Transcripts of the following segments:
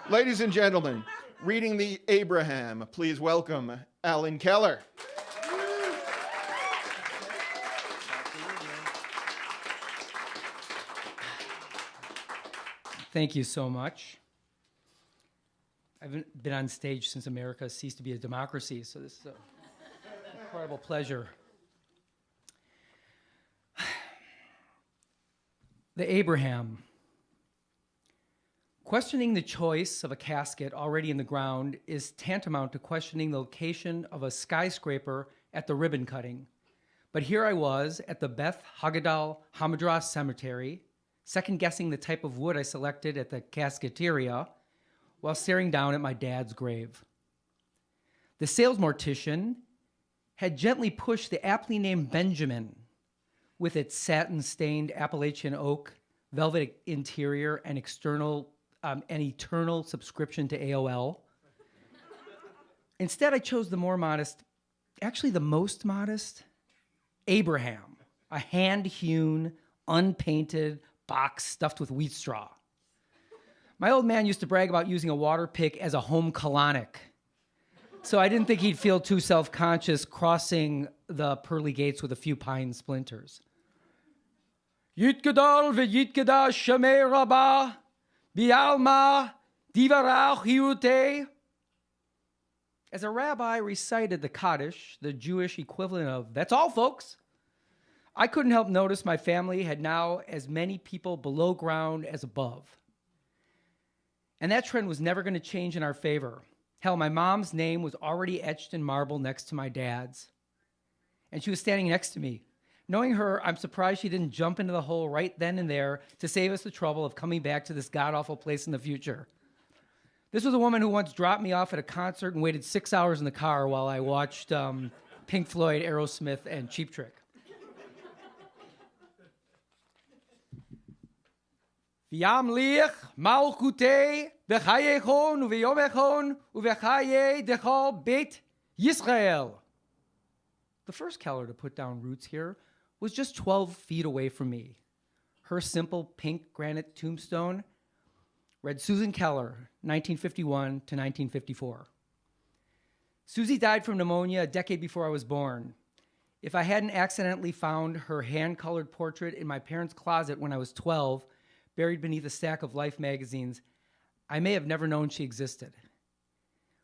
Ladies and gentlemen, reading the Abraham, please welcome Alan Keller. Thank you so much. I haven't been on stage since America ceased to be a democracy, so this is an incredible pleasure. The Abraham. Questioning the choice of a casket already in the ground is tantamount to questioning the location of a skyscraper at the ribbon cutting. But here I was at the Beth Haggadol Hamadras Cemetery, second-guessing the type of wood I selected at the casketeria while staring down at my dad's grave. The sales mortician had gently pushed the aptly named Benjamin with its satin-stained Appalachian oak, velvet interior, and an eternal subscription to AOL. Instead, I chose the more modest, actually the most modest, Abraham, a hand-hewn, unpainted box stuffed with wheat straw. My old man used to brag about using a water pick as a home colonic, so I didn't think he'd feel too self-conscious crossing the pearly gates with a few pine splinters. Yit gadol v'yit gadash shemei rabbah, bi'alma divarach hiute. As a rabbi recited the Kaddish, the Jewish equivalent of, "That's all, folks," I couldn't help notice my family had now as many people below ground as above. And that trend was never going to change in our favor. Hell, my mom's name was already etched in marble next to my dad's. And she was standing next to me. Knowing her, I'm surprised she didn't jump into the hole right then and there to save us the trouble of coming back to this god-awful place in the future. This was a woman who once dropped me off at a concert and waited 6 hours in the car while I watched Pink Floyd, Aerosmith, and Cheap Trick. V'yam lich malchutei v'chayechon u'v'yomechon u'v'chaye dechol Beit Yisrael. The first Keller to put down roots here was just 12 feet away from me. Her simple pink granite tombstone read Susan Keller, 1951 to 1954. Susie died from pneumonia a decade before I was born. If I hadn't accidentally found her hand-colored portrait in my parents' closet when I was 12, buried beneath a stack of Life magazines, I may have never known she existed.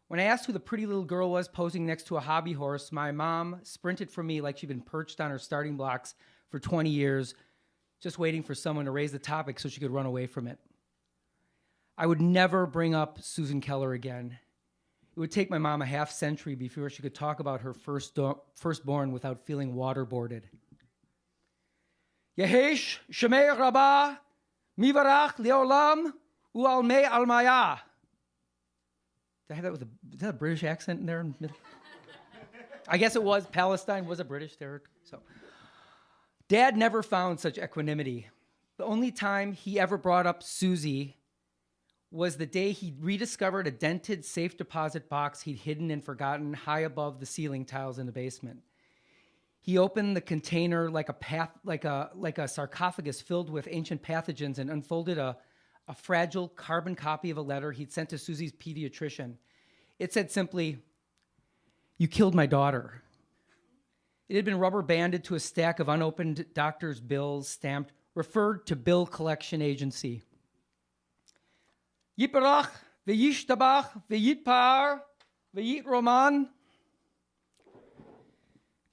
When I asked who the pretty little girl was posing next to a hobby horse, my mom sprinted from me like she'd been perched on her starting blocks for 20 years, just waiting for someone to raise the topic so she could run away from it. I would never bring up Susan Keller again. It would take my mom a half century before she could talk about her firstborn without feeling waterboarded. Yehesh Shemei Rabbah Mivarach Leolam U'almei Almaya. Did I have that with is that a British accent in there? I guess it was. Palestine was a British territory. So, Dad never found such equanimity. The only time he ever brought up Susie was the day he rediscovered a dented safe deposit box he'd hidden and forgotten high above the ceiling tiles in the basement. He opened the container like a sarcophagus filled with ancient pathogens and unfolded a fragile carbon copy of a letter he'd sent to Susie's pediatrician. It said simply, "You killed my daughter." It had been rubber banded to a stack of unopened doctor's bills stamped, "Referred to Bill Collection Agency." Yiparach, v'yishtabach, v'yitpar, v'yitroman.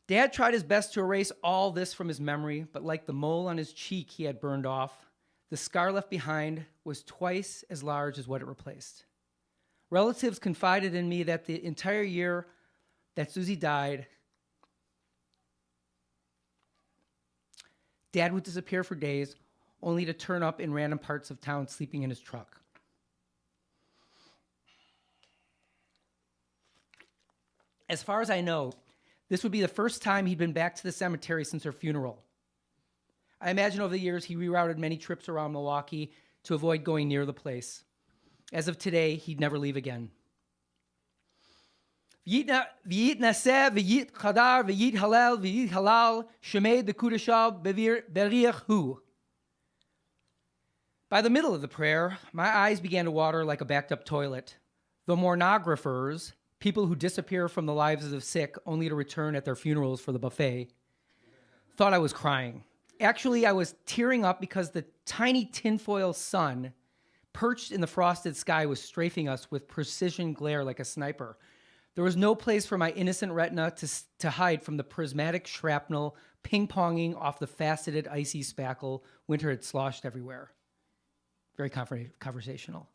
Dad tried his best to erase all this from his memory, but like the mole on his cheek he had burned off, the scar left behind was twice as large as what it replaced. Relatives confided in me that the entire year that Susie died, Dad would disappear for days, only to turn up in random parts of town sleeping in his truck. As far as I know, this would be the first time he'd been back to the cemetery since her funeral. I imagine over the years he rerouted many trips around Milwaukee to avoid going near the place. As of today, he'd never leave again. V'yit naseh, v'yit chadar, v'yit halal, v'yit halal, shemei dekudashav beriach hu. By the middle of the prayer, my eyes began to water like a backed up toilet. The mournographers, people who disappear from the lives of the sick only to return at their funerals for the buffet, thought I was crying. Actually, I was tearing up because the tiny tinfoil sun perched in the frosted sky was strafing us with precision glare like a sniper. There was no place for my innocent retina to hide from the prismatic shrapnel ping-ponging off the faceted icy spackle winter had sloshed everywhere. Very conversational.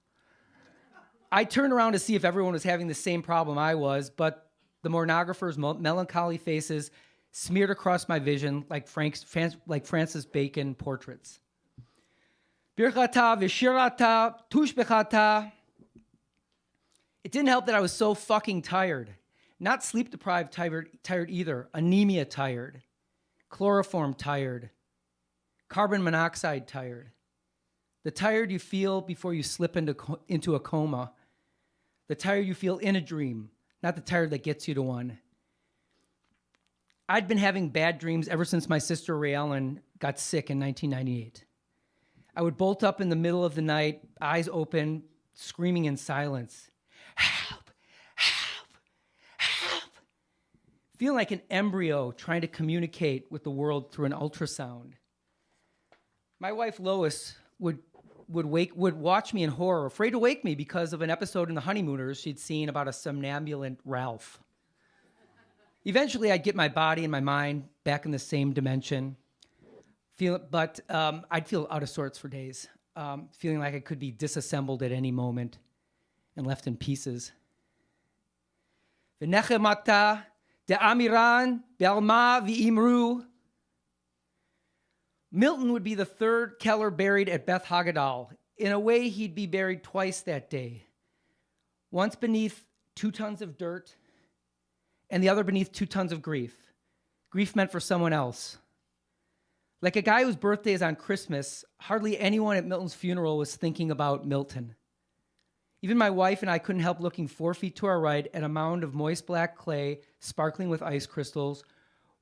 I turned around to see if everyone was having the same problem I was, but the mournographers' melancholy faces smeared across my vision like Francis Bacon portraits. Birchata v'shirata tushbechata. It didn't help that I was so fucking tired. Not sleep deprived tired either. Anemia tired. Chloroform tired. Carbon monoxide tired. The tired you feel before you slip into a coma. The tired you feel in a dream, not the tired that gets you to one. I'd been having bad dreams ever since my sister Ray Ellen got sick in 1998. I would bolt up in the middle of the night, eyes open, screaming in silence. Help! Help! Help! Feeling like an embryo trying to communicate with the world through an ultrasound. My wife Lois would watch me in horror, afraid to wake me because of an episode in The Honeymooners she'd seen about a somnambulant Ralph. Eventually, I'd get my body and my mind back in the same dimension, but I'd feel out of sorts for days, feeling like I could be disassembled at any moment and left in pieces. V'nechemata de'amiran be'alma v'imru. Milton would be the third Keller buried at Beth Hagedal. In a way, he'd be buried twice that day. Once beneath 2 tons of dirt, and the other beneath 2 tons of grief. Grief meant for someone else. Like a guy whose birthday is on Christmas, hardly anyone at Milton's funeral was thinking about Milton. Even my wife and I couldn't help looking 4 feet to our right at a mound of moist black clay sparkling with ice crystals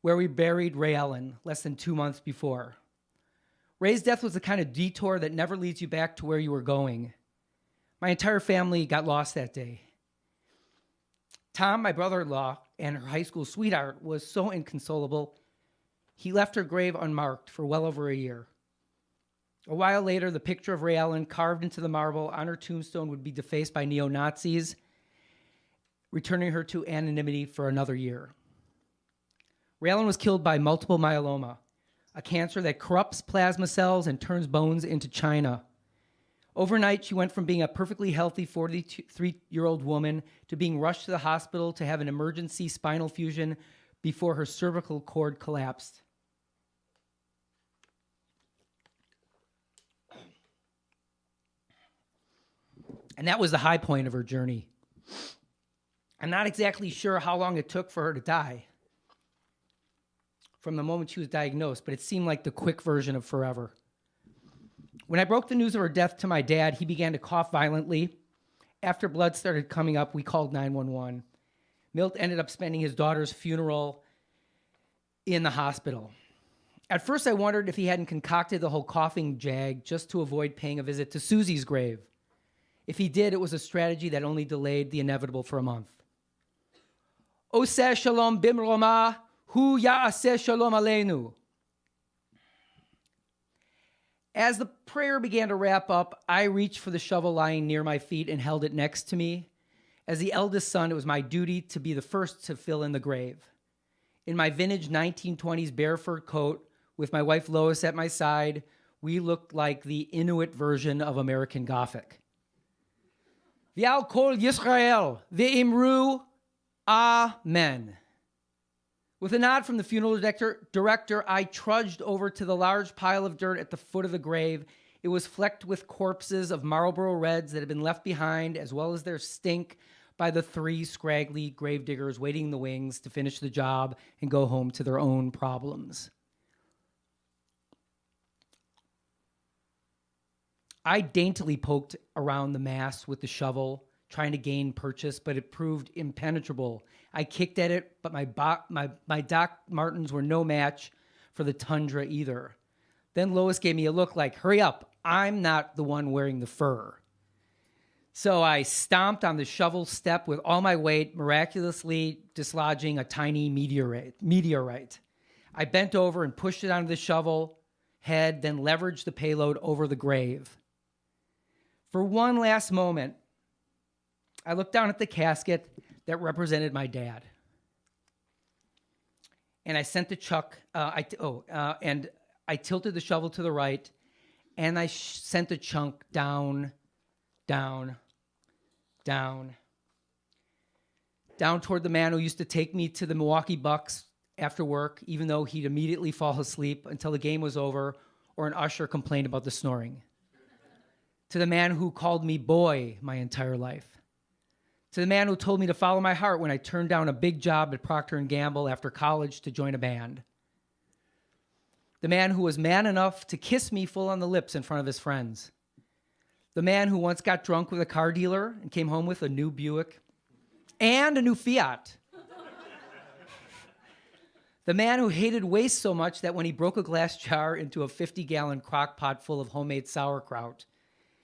where we buried Ray Ellen less than 2 months before. Ray's death was the kind of detour that never leads you back to where you were going. My entire family got lost that day. Tom, my brother-in-law, and her high school sweetheart was so inconsolable, he left her grave unmarked for well over a year. A while later, the picture of Ray Ellen carved into the marble on her tombstone would be defaced by neo-Nazis, returning her to anonymity for another year. Ray Ellen was killed by multiple myeloma, a cancer that corrupts plasma cells and turns bones into china. Overnight, she went from being a perfectly healthy 43-year-old woman to being rushed to the hospital to have an emergency spinal fusion before her cervical cord collapsed. And that was the high point of her journey. I'm not exactly sure how long it took for her to die from the moment she was diagnosed, but it seemed like the quick version of forever. When I broke the news of her death to my dad, he began to cough violently. After blood started coming up, we called 911. Milt ended up spending his daughter's funeral in the hospital. At first, I wondered if he hadn't concocted the whole coughing jag just to avoid paying a visit to Susie's grave. If he did, it was a strategy that only delayed the inevitable for a month. Oseh shalom bimroma, hu ya'aseh shalom aleinu. As the prayer began to wrap up, I reached for the shovel lying near my feet and held it next to me. As the eldest son, it was my duty to be the first to fill in the grave. In my vintage 1920s bear fur coat, with my wife Lois at my side, we looked like the Inuit version of American Gothic. V'al kol Yisrael, v'imru, Amen. With a nod from the funeral director, I trudged over to the large pile of dirt at the foot of the grave. It was flecked with corpses of Marlboro Reds that had been left behind, as well as their stink by the 3 scraggly gravediggers waiting in the wings to finish the job and go home to their own problems. I daintily poked around the mass with the shovel, trying to gain purchase, but it proved impenetrable. I kicked at it, but my Doc Martens were no match for the Tundra either. Then Lois gave me a look like, hurry up, I'm not the one wearing the fur. So I stomped on the shovel step with all my weight, miraculously dislodging a tiny meteorite. I bent over and pushed it onto the shovel head, then leveraged the payload over the grave. For one last moment, I looked down at the casket that represented my dad. And I sent the and I tilted the shovel to the right, and I sent the chunk down toward the man who used to take me to the Milwaukee Bucks after work, even though he'd immediately fall asleep until the game was over or an usher complained about the snoring. To the man who called me boy my entire life. To the man who told me to follow my heart when I turned down a big job at Procter & Gamble after college to join a band. The man who was man enough to kiss me full on the lips in front of his friends. The man who once got drunk with a car dealer and came home with a new Buick and a new Fiat. The man who hated waste so much that when he broke a glass jar into a 50-gallon crock pot full of homemade sauerkraut,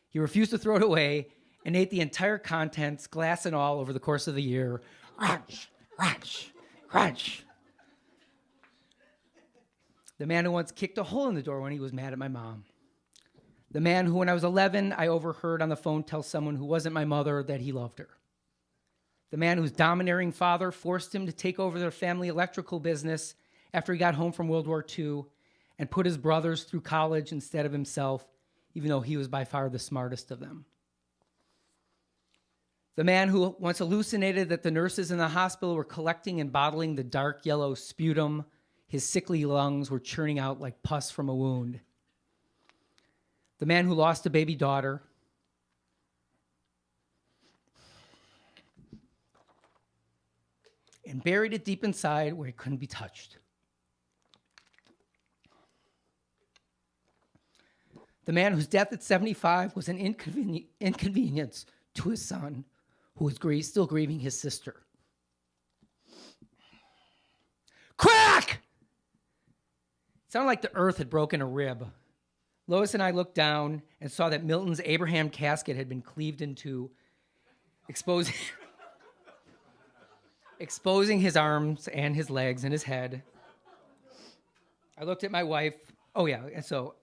he refused to throw it away and ate the entire contents, glass and all, over the course of the year. Crunch, crunch, crunch. The man who once kicked a hole in the door when he was mad at my mom. The man who, when I was 11, I overheard on the phone tell someone who wasn't my mother that he loved her. The man whose domineering father forced him to take over their family electrical business after he got home from World War II and put his brothers through college instead of himself, even though he was by far the smartest of them. The man who once hallucinated that the nurses in the hospital were collecting and bottling the dark yellow sputum his sickly lungs were churning out like pus from a wound. The man who lost a baby daughter. And buried it deep inside where it couldn't be touched. The man whose death at 75 was an inconvenience to his son, who was still grieving his sister. Crack! It sounded like the earth had broken a rib. Lois and I looked down and saw that Milton's Abraham casket had been cleaved in two, exposing his arms and his legs and his head. I looked at my wife. Oh, yeah, and so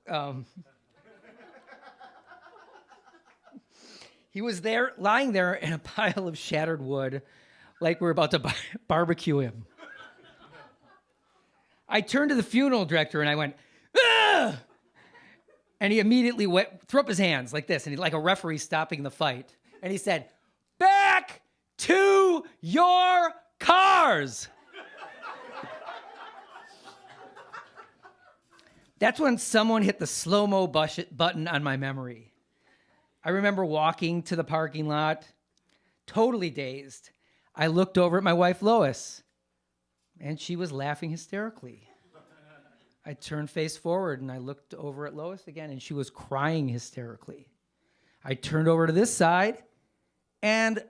he was there, lying there in a pile of shattered wood, like we're about to barbecue him. I turned to the funeral director and I went, "Ugh!" And he immediately threw up his hands like this, and he like a referee stopping the fight. And he said, "Back to your cars." That's when someone hit the slow-mo button on my memory. I remember walking to the parking lot, totally dazed. I looked over at my wife, Lois, and she was laughing hysterically. I turned face forward, and I looked over at Lois again, and she was crying hysterically. I turned over to this side, and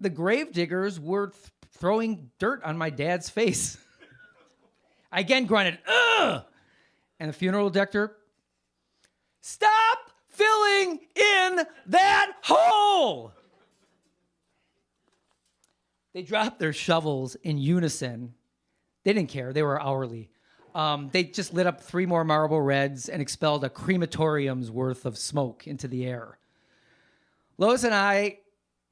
the gravediggers were throwing dirt on my dad's face. I again grunted, "Ugh!" And the funeral director, "Stop filling in that hole!" They dropped their shovels in unison. They didn't care. They were hourly. They just lit up 3 more Marlboro Reds and expelled a crematorium's worth of smoke into the air. Lois and I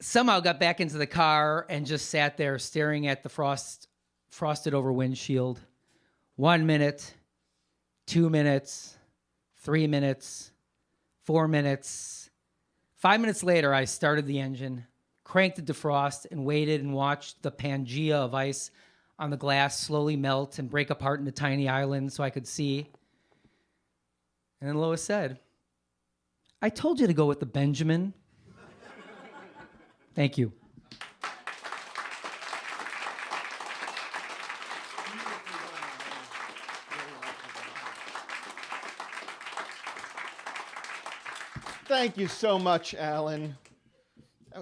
somehow got back into the car and just sat there staring at the frosted over windshield. 1 minute, 2 minutes, 3 minutes, 4 minutes. 5 minutes later, I started the engine, cranked the defrost, and waited and watched the Pangea of ice on the glass slowly melt and break apart into tiny islands so I could see. And then Lois said, "I told you to go with the Benjamin." Thank you. Thank you so much, Alan.